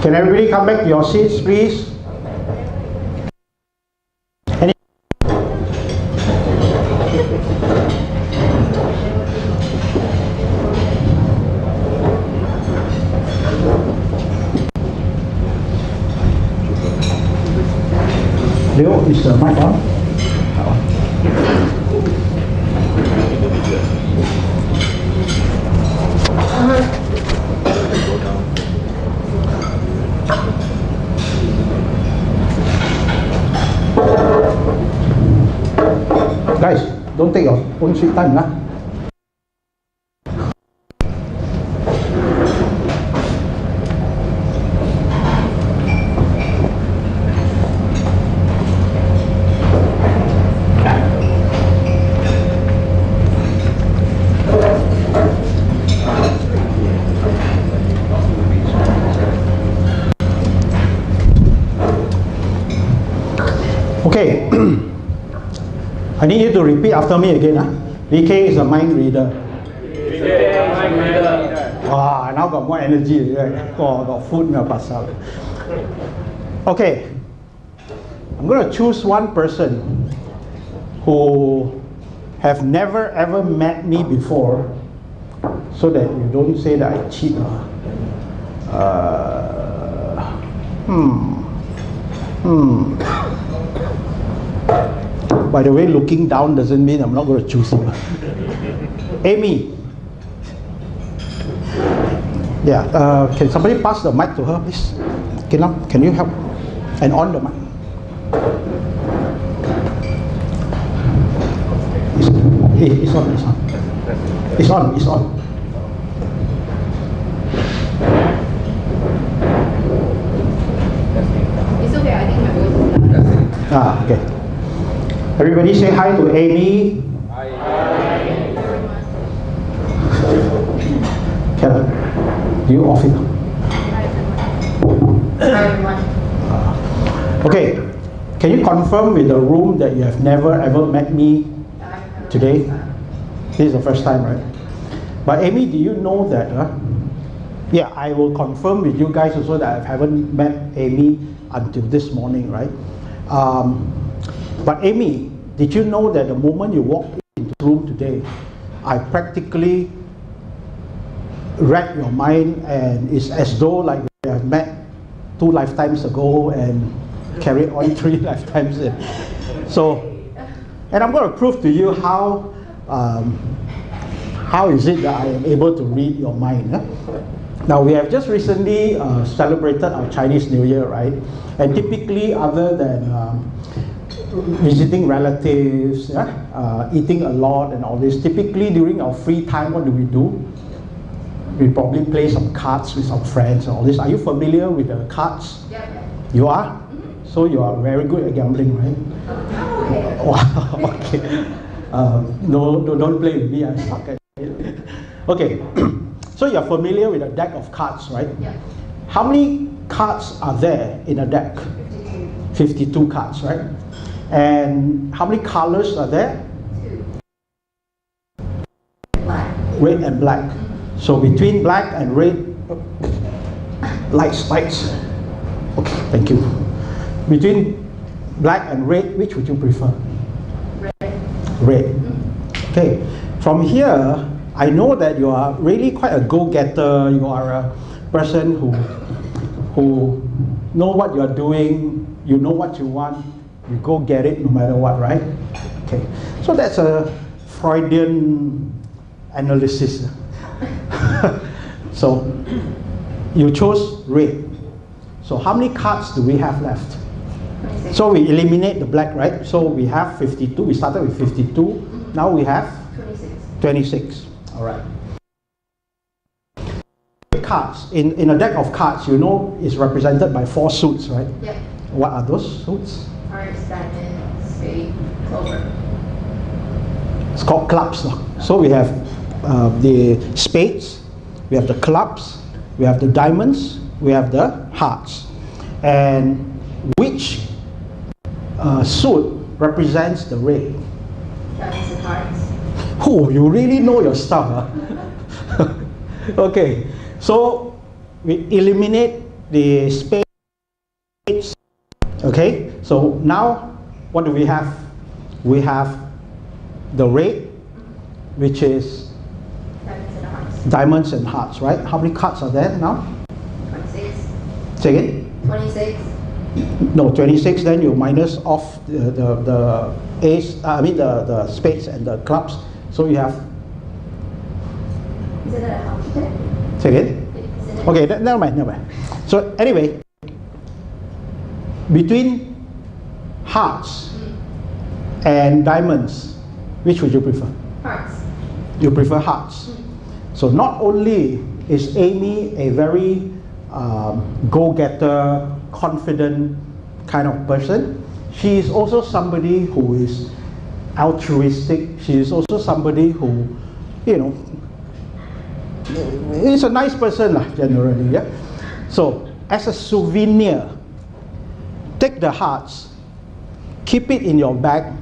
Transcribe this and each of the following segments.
Can everybody come back to your seats, please? Leo, is the mic on? Guys, don't take your own sweet time, lah. Okay. I need you to repeat after me again. VK is a mind reader. VK, mind reader. Wow, now got more energy. Right? Oh, got food in your pasal. Okay. I'm going to choose one person who have never ever met me before, so that you don't say that I cheat. By the way, looking down doesn't mean I'm not going to choose you. Amy. Yeah, can somebody pass the mic to her, please? Can you help? And on the mic. It's on. It's on. It's okay, I think my voice is loud. Okay. Everybody say hi to Amy. Hi. Karen, do you off it? Hi everyone. Okay, can you confirm with the room that you have never ever met me today? This is the first time, right? But Amy, do you know that? Yeah, I will confirm with you guys also that I haven't met Amy until this morning, right? But Amy, did you know that the moment you walked into the room today, I practically read your mind, and it's as though like we have met 2 lifetimes ago and carried on 3 lifetimes in. So, and I'm going to prove to you how is it that I am able to read your mind. Now, we have just recently celebrated our Chinese New Year, right? And typically, other than visiting relatives, eating a lot and all this, typically during our free time, what do? We probably play some cards with some friends and all this. Are you familiar with the cards? Yeah. You are? Mm-hmm. So you are very good at gambling, right? Oh, Wow, okay. No, don't play with me, I suck at it. Okay, so you're familiar with a deck of cards, right? Yeah. How many cards are there in a deck? 52 cards, right? And how many colors are there? 2. Black. Red and black. So between black and red, lights. Okay, thank you. Between black and red, which would you prefer? Red. Okay, from here, I know that you are really quite a go-getter. You are a person who know what you are doing, you know what you want, you go get it no matter what, right? Okay, so that's a Freudian analysis. So you chose red. So how many cards do we have left? 26. So we eliminate the black, right? So we have 52. We started with 52. Now we have 26. All right. Cards in a deck of cards, you know, is represented by 4 suits, right? Yeah. What are those suits? Hearts, diamond, spade, clover. It's called clubs. So we have the spades, we have the clubs, we have the diamonds, we have the hearts. And which suit represents the red? Diamonds and hearts. Oh, you really know your stuff, huh? Okay, so we eliminate the spades. Okay, so now what do we have? We have the red, which is Diamonds and hearts. diamonds and hearts, right? How many cards are there now? 26. Say again? 26. No, 26, then you minus off the ace, the spades and the clubs. So you have, Isn't that a house there? say again? Isn't it? Okay, never mind. So anyway, between hearts and diamonds, which would you prefer? Hearts. You prefer hearts. So not only is Amy a very go-getter, confident kind of person, she is also somebody who is altruistic. She is also somebody who, is a nice person generally. Yeah. So as a souvenir, take the hearts, keep it in your bag,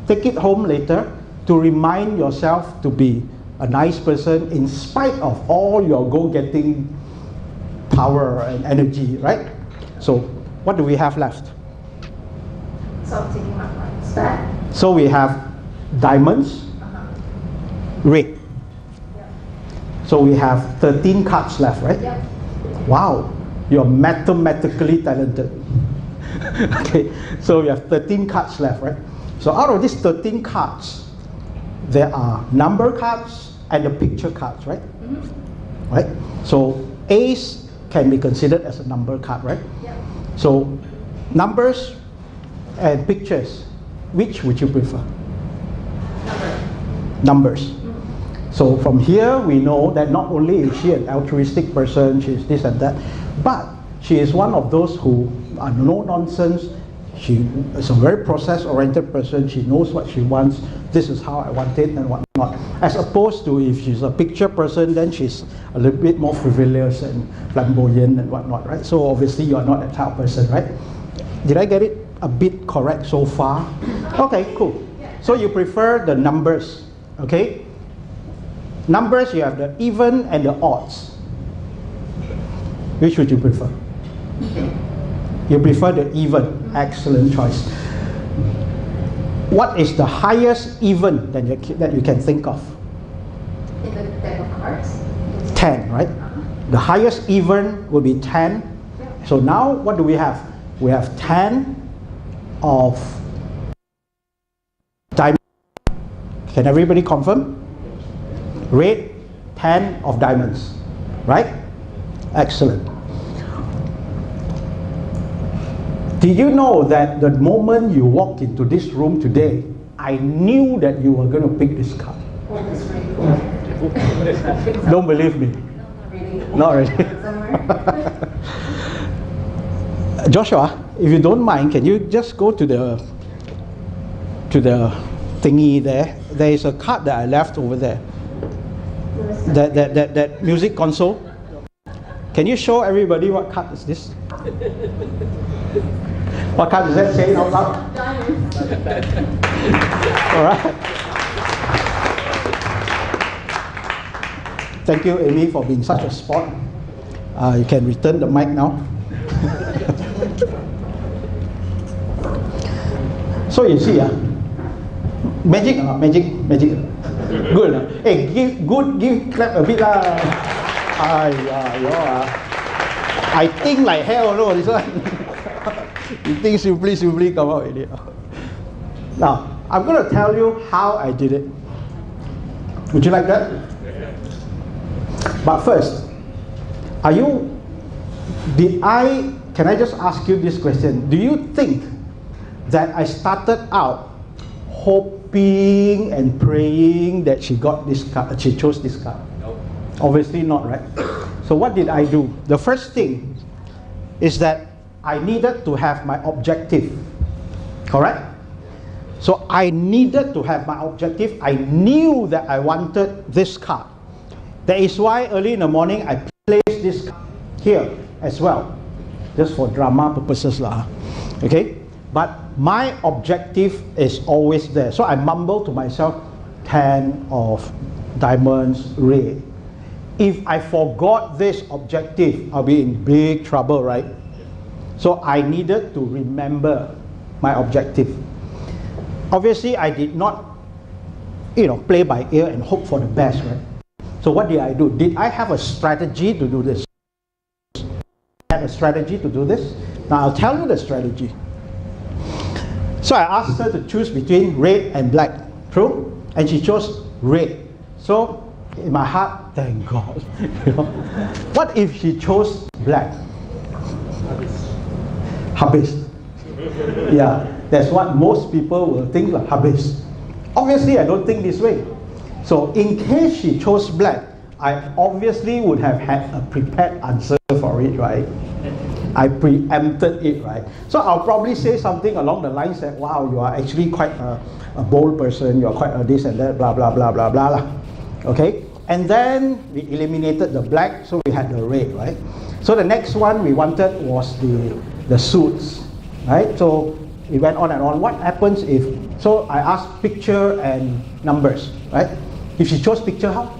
take it home later to remind yourself to be a nice person in spite of all your go-getting power and energy, right? So what do we have left? So I'm taking my hearts back. So we have diamonds, red. Yep. So we have 13 cards left, right? Yep. Wow, you're mathematically talented. Okay, so we have 13 cards left, right? So out of these 13 cards, there are number cards and the picture cards, right? Right? So ace can be considered as a number card, right? Yep. So numbers and pictures, which would you prefer? Numbers. So from here we know that not only is she an altruistic person, she is this and that, but she is one of those who are no nonsense. She is a very process-oriented person. She knows what she wants. This is how I want it and whatnot. As opposed to if she's a picture person, then she's a little bit more frivolous and flamboyant and whatnot, right? So obviously you are not that type of person, right? Did I get it a bit correct so far? Okay, cool. So you prefer the numbers, okay? Numbers, you have the even and the odds. Which would you prefer? You prefer the even. Excellent choice. What is the highest even that you can think of? In the deck of cards. 10, right? The highest even will be 10. So now what do we have? We have 10 of diamonds. Can everybody confirm? Red, 10 of diamonds, right? Excellent. Did you know that the moment you walked into this room today, I knew that you were going to pick this card? Oh, that's really cool. Don't believe me. Not really. Not really. Somewhere. Joshua, if you don't mind, can you just go to the thingy there? There is a card that I left over there. That music console. Can you show everybody what card is this? What card does that say out loud? Diamonds. All right. Thank you, Amy, for being such a sport. You can return the mic now. So you see, magic or not? Magic. Good. Hey, give clap a bit lah. I think like hell, no, this one. You think simply come out with it. Now, I'm going to tell you how I did it. Would you like that? But first, can I just ask you this question? Do you think that I started out hoping and praying that she got this card, she chose this card? No. Obviously not, right? So what did I do? The first thing is that I needed to have my objective, correct? So I needed to have my objective. I knew that I wanted this card. That is why early in the morning I placed this card here as well, just for drama purposes lah. Okay, but my objective is always there. So I mumble to myself, 10 of diamonds, red. if I forgot this objective, I'll be in big trouble, right? So I needed to remember my objective. Obviously, I did not, play by ear and hope for the best, right? So what did I do? Did I have a strategy to do this? I had a strategy to do this? Now I'll tell you the strategy. So I asked her to choose between red and black. True? And she chose red. So in my heart, thank God. What if she chose black? Habis. Yeah, that's what most people will think like habis. Obviously, I don't think this way. So in case she chose black, I obviously would have had a prepared answer for it, right? I preempted it, right? So I'll probably say something along the lines that, wow, you are actually quite a bold person, you're quite a this and that, blah, blah, blah, blah, blah, blah. Okay? And then we eliminated the black, so we had the red, right? So the next one we wanted was the suits, right? So we went on and on. What happens if, so I asked picture and numbers, right? If she chose picture, how?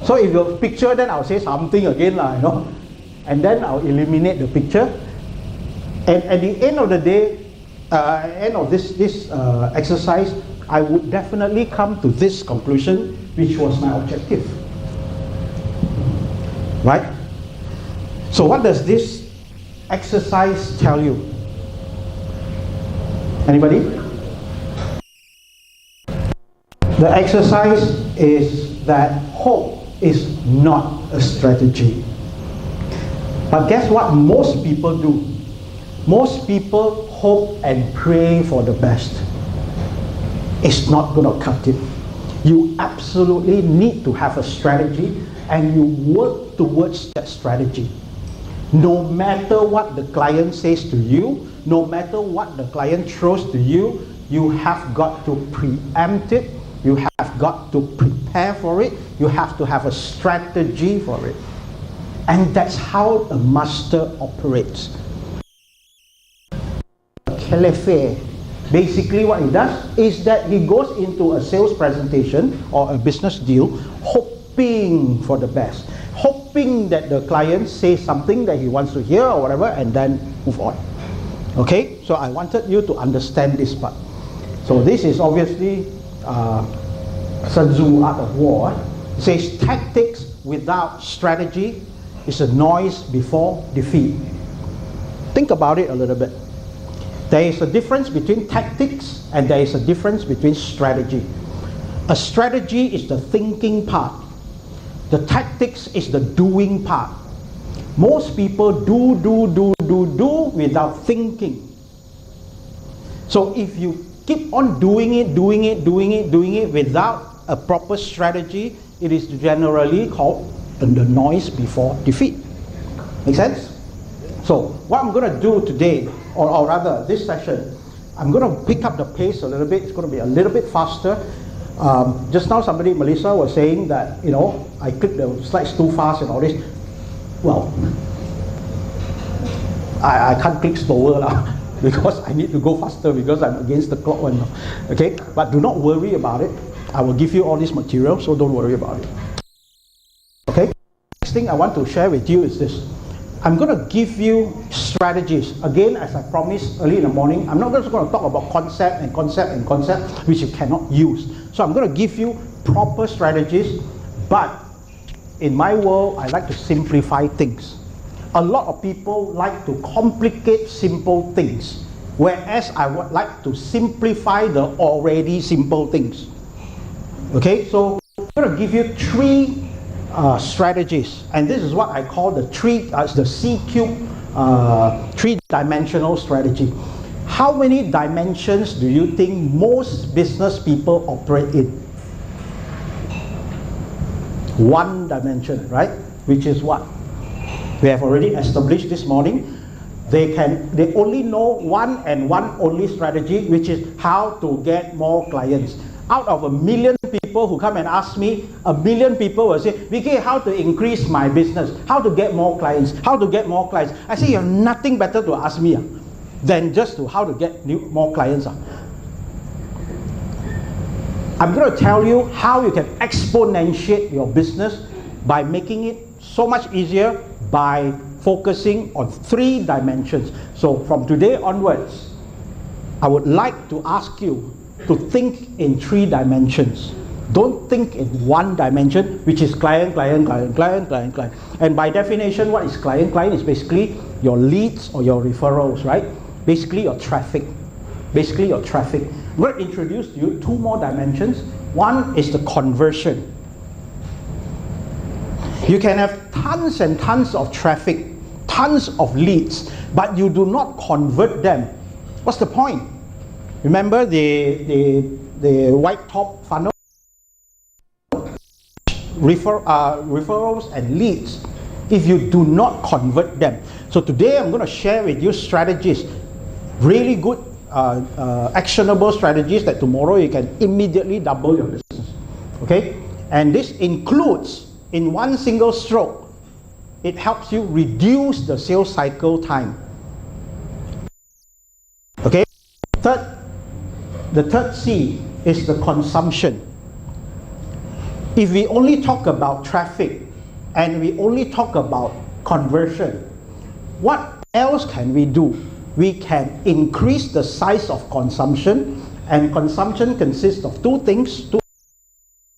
So if you picture, then I'll say something again, and then I'll eliminate the picture. And at the end of the day, end of this exercise, I would definitely come to this conclusion, which was my objective. Right? So what does this exercise tell you? Anybody? The exercise is that hope is not a strategy. But guess what most people do? Most people hope and pray for the best. It's not going to cut it. You absolutely need to have a strategy and you work towards that strategy. No matter what the client says to you, no matter what the client throws to you, you have got to preempt it. You have got to prepare for it. You have to have a strategy for it. And that's how a master operates. Khelefe, basically what he does is that he goes into a sales presentation or a business deal hoping for the best. Hoping that the client says something that he wants to hear or whatever, and then move on. Okay? So I wanted you to understand this part. So this is obviously Sun Tzu Art of War. It says tactics without strategy is a noise before defeat. Think about it a little bit. There is a difference between tactics and there is a difference between strategy. A strategy is the thinking part. The tactics is the doing part. Most people do without thinking. So if you keep on doing it without a proper strategy, it is generally called the noise before defeat. Make sense? So what I'm going to do today, or rather this session, I'm going to pick up the pace a little bit. It's going to be a little bit faster. Just now Melissa was saying that, I clicked the slides too fast and all this. Well, I can't click slower because I need to go faster because I'm against the clock one. Okay, but do not worry about it. I will give you all this material, so don't worry about it. Okay, next thing I want to share with you is this. I'm going to give you strategies. Again, as I promised early in the morning, I'm not just going to talk about concept, which you cannot use. So I'm going to give you proper strategies, but in my world, I like to simplify things. A lot of people like to complicate simple things, whereas I would like to simplify the already simple things. Okay, so I'm going to give you three strategies, and this is what I call the C-cube three-dimensional strategy. How many dimensions do you think most business people operate in? One dimension, right? Which is what? We have already established this morning. They only know one and one only strategy, which is how to get more clients. Out of 1 million people who come and ask me, 1 million people will say, Vicky, how to increase my business? How to get more clients? How to get more clients? I say, you have nothing better to ask me than just to how to get more clients. I'm going to tell you how you can exponentiate your business by making it so much easier by focusing on 3 dimensions. So from today onwards, I would like to ask you to think in 3 dimensions. Don't think in 1 dimension, which is client. And by definition, what is client? Client is basically your leads or your referrals, right? Basically your traffic. I'm going to introduce to you 2 more dimensions. One is the conversion. You can have tons and tons of traffic, tons of leads, but you do not convert them. What's the point? Remember the white top funnel? Referrals and leads, if you do not convert them. So today I'm going to share with you strategies, really good actionable strategies that tomorrow you can immediately double your business. Okay? And this includes, in one single stroke, it helps you reduce the sales cycle time. Okay? The third C is the consumption. If we only talk about traffic and we only talk about conversion, what else can we do? We can increase the size of consumption, and consumption consists of 2 things, 2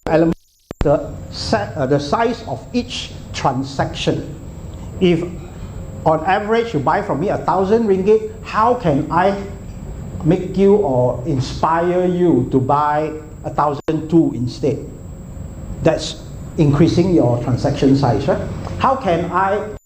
elements. The size of each transaction. If on average you buy from me 1,000 ringgit, how can I make you or inspire you to buy 1,002 instead? That's increasing your transaction size, right? How can I